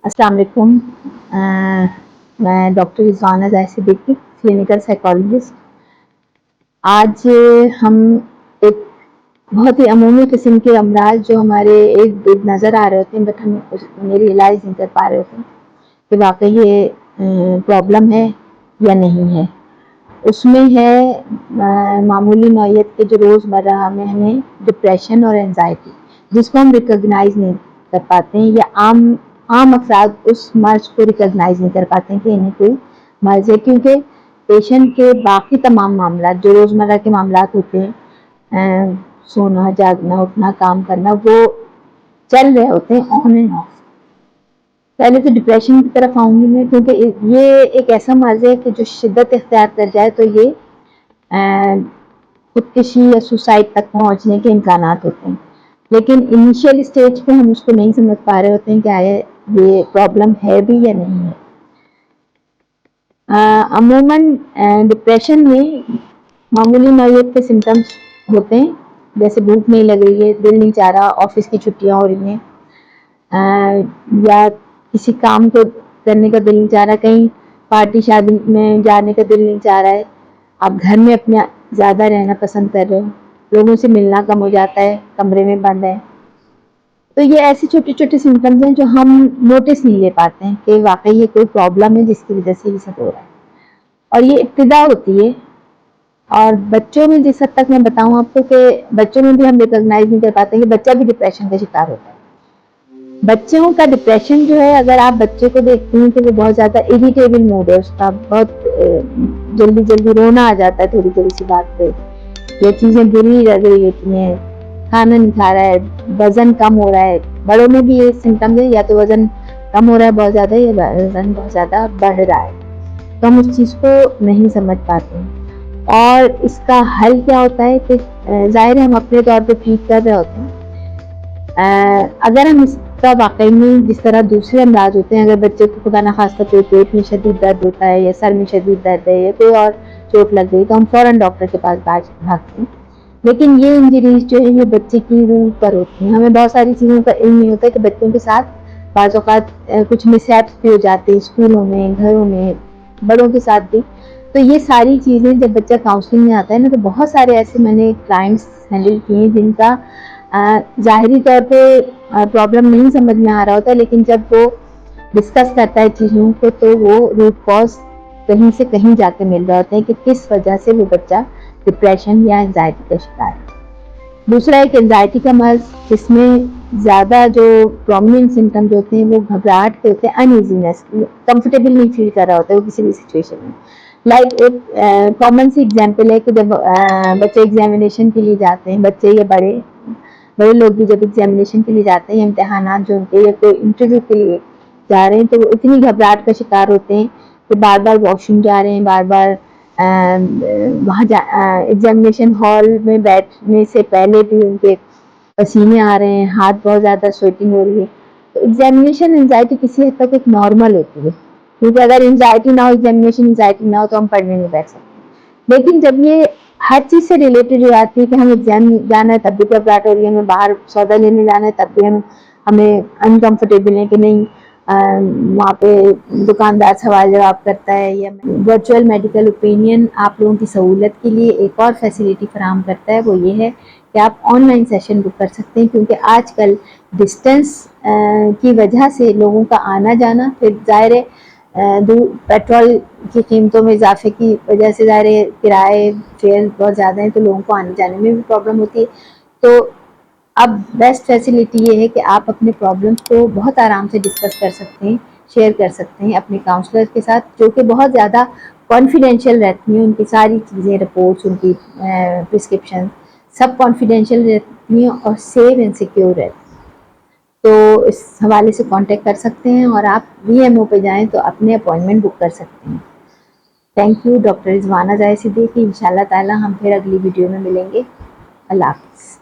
अस्सलाम वालेकुम। मैं doctor Rizwana Zahid Siddiqui, clinical psychologist. आज हम एक बहुत ही अमूमी किस्म के अमराज जो हमारे इर्द गिर्द नज़र आ रहे होते हैं, बट हम उन्हें रियलाइज़ नहीं कर पा रहे होते हैं कि वाकई ये प्रॉब्लम है या नहीं है। उसमें है मामूली नौइयत के जो रोज़मर्रा में हमें डिप्रेशन और एंजाइटी, जिसको हम रिकॉग्नाइज नहीं कर पाते हैं, या आम अफराद उस मर्ज को रिकॉग्नाइज नहीं कर पाते हैं कि इन्हें कोई मर्ज है, क्योंकि पेशेंट के बाकी तमाम मामला जो रोज़मर्रा के मामला होते हैं, सोना, जागना, उठना, काम करना, वो चल रहे होते हैं ऑन एंड ऑफ। पहले तो डिप्रेशन की तरफ आऊँगी मैं, क्योंकि ये एक ऐसा मर्ज है कि जो शिद्दत इख्तियार कर जाए तो ये खुदकशी या सुसाइड तक पहुँचने के इम्कानात होते हैं। लेकिन इनिशियल स्टेज पे हम उसको नहीं समझ पा रहे होते हैं कि आया ये प्रॉब्लम है भी या नहीं है। अमूमन डिप्रेशन में मामूली नौइयत के सिम्टम्स होते हैं, जैसे भूख नहीं लग रही है, दिल नहीं चाह रहा, ऑफिस की छुट्टियां हो रही हैं, या किसी काम को करने का दिल नहीं चाह रहा, कहीं पार्टी शादी में जाने का दिल नहीं चाह रहा है, आप घर में अपने ज़्यादा रहना पसंद कर रहे हो, लोगों से मिलना कम हो जाता है, कमरे में बंद है। तो ये ऐसे छोटे छोटे सिम्टम्स हैं जो हम नोटिस नहीं ले पाते हैं कि वाकई ये कोई प्रॉब्लम है जिसकी वजह से ये सब हो रहा है। और ये इब्तिदा होती है, और बच्चों में जिस हद तक मैं बताऊं आपको कि बच्चों में भी हम रिकॉग्नाइज नहीं कर पाते कि बच्चा भी डिप्रेशन का शिकार होता है। बच्चों का डिप्रेशन जो है, अगर आप बच्चे को देखते हैं कि वो बहुत ज़्यादा इरिटेबल मूड है उसका, बहुत जल्दी जल्दी रोना आ जाता है थोड़ी थोड़ी सी बात पे, ये चीज़ें बुरी लग रही होती हैं, खाना नहीं खा रहा है, वजन कम हो रहा है। बड़ों में भी ये सिम्टम्स है, या तो वजन कम हो रहा है बहुत ज़्यादा, या वजन बहुत ज़्यादा बढ़ रहा है, तो हम उस चीज़ को नहीं समझ पाते। और इसका हल क्या होता है कि ज़ाहिर है हम अपने तौर पे ट्रीट कर रहे होते हैं। अगर हम इसका वाकई में जिस तरह दूसरे अमराज होते हैं, अगर बच्चे को खुदा न खास्ता कोई पेट में शदीद दर्द होता है, या सर में शदीद दर्द है, या कोई और चोट लग गई, तो हम फ़ौरन डॉक्टर के पास भागते हैं। लेकिन ये इंजरीज जो है ये बच्चे की रूह पर होती हैं। हमें बहुत सारी चीज़ों का इल्म नहीं होता है कि बच्चों के साथ बाज़ औक़ात कुछ मिसहैप्स भी हो जाते हैं, स्कूलों में, घरों में, बड़ों के साथ भी। तो ये सारी चीज़ें जब बच्चा काउंसलिंग में आता है ना, तो बहुत सारे ऐसे मैंने क्लाइंट्स हैंडल किए जिनका ज़ाहिरी तौर पे प्रॉब्लम नहीं समझ में आ रहा होता है, लेकिन जब वो डिस्कस करता है चीज़ों को, तो वो रूट कॉज कहीं से कहीं जाके मिल रहा होता है कि किस वजह से वो बच्चा डिप्रेशन या एंजाइटी का शिकार है। दूसरा एक एंजाइटी का मर्ज, जिसमें ज़्यादा जो प्रोमिनेंट सिम्टम्स होते हैं वो घबराहट के होते हैं, अनईजीनेस, कंफर्टेबल नहीं फील कर रहा होता है वो किसी भी सिचुएशन में। लाइक एक कॉमन सी एग्जांपल है कि जब बच्चे एग्जामिनेशन के लिए जाते हैं, बच्चे या बड़े बड़े लोग भी जब एग्जामिनेशन के लिए जाते हैं, इम्तहानात जो उनके, या कोई इंटरव्यू के लिए जा रहे हैं, तो वो इतनी घबराहट का शिकार होते हैं कि बार बार वॉशरूम जा रहे हैं, बार बार वहाँ एग्जामिनेशन हॉल में बैठने से पहले भी उनके पसीने आ रहे हैं, हाथ बहुत ज़्यादा स्वेटिंग हो रही है। तो एग्जामिनेशन एंजाइटी किसी हद तक एक नॉर्मल होती है, क्योंकि अगर एंजाइटी ना हो, एग्जामिनेशन एंजाइटी ना हो, तो हम पढ़ने नहीं बैठ सकते। लेकिन जब ये हर चीज़ से रिलेटेड हो जाती है कि हम एग्जाम जाना है तब भी घबराहट हो रही है, हमें बाहर सौदा लेने जाना है तब भी हमें अनकंफर्टेबल है कि नहीं, वहाँ पे दुकानदार सवाल जवाब करता है, या वर्चुअल मेडिकल ओपिनियन आप लोगों की सहूलत के लिए एक और फैसिलिटी फराहम करता है। वो ये है कि आप ऑनलाइन सेशन बुक कर सकते हैं, क्योंकि आजकल डिस्टेंस की वजह से लोगों का आना जाना, फिर ज़ाहिर है पेट्रोल की कीमतों में इजाफे की वजह से ज़ाहिर है किराए फेयर बहुत ज़्यादा हैं, तो लोगों को आने जाने में भी प्रॉब्लम होती है। तो अब बेस्ट फैसिलिटी ये है कि आप अपने प्रॉब्लम्स को बहुत आराम से डिस्कस कर सकते हैं, शेयर कर सकते हैं अपने काउंसलर के साथ, जो कि बहुत ज़्यादा कॉन्फिडेंशियल रहती हैं। उनकी सारी चीज़ें, रिपोर्ट्स, उनकी प्रिस्क्रिप्शन सब कॉन्फिडेंशियल रहती हैं और सेफ एंड सिक्योर रहती हैं। तो इस हवाले से कांटेक्ट कर सकते हैं, और आप VMO पे जाएं तो अपने अपॉइंटमेंट बुक कर सकते हैं। Thank you. Doctor Rizwana Zahid Siddiqui. इंशाल्लाह ताला हम फिर अगली वीडियो में मिलेंगे। अल्लाह हाफ़िज़।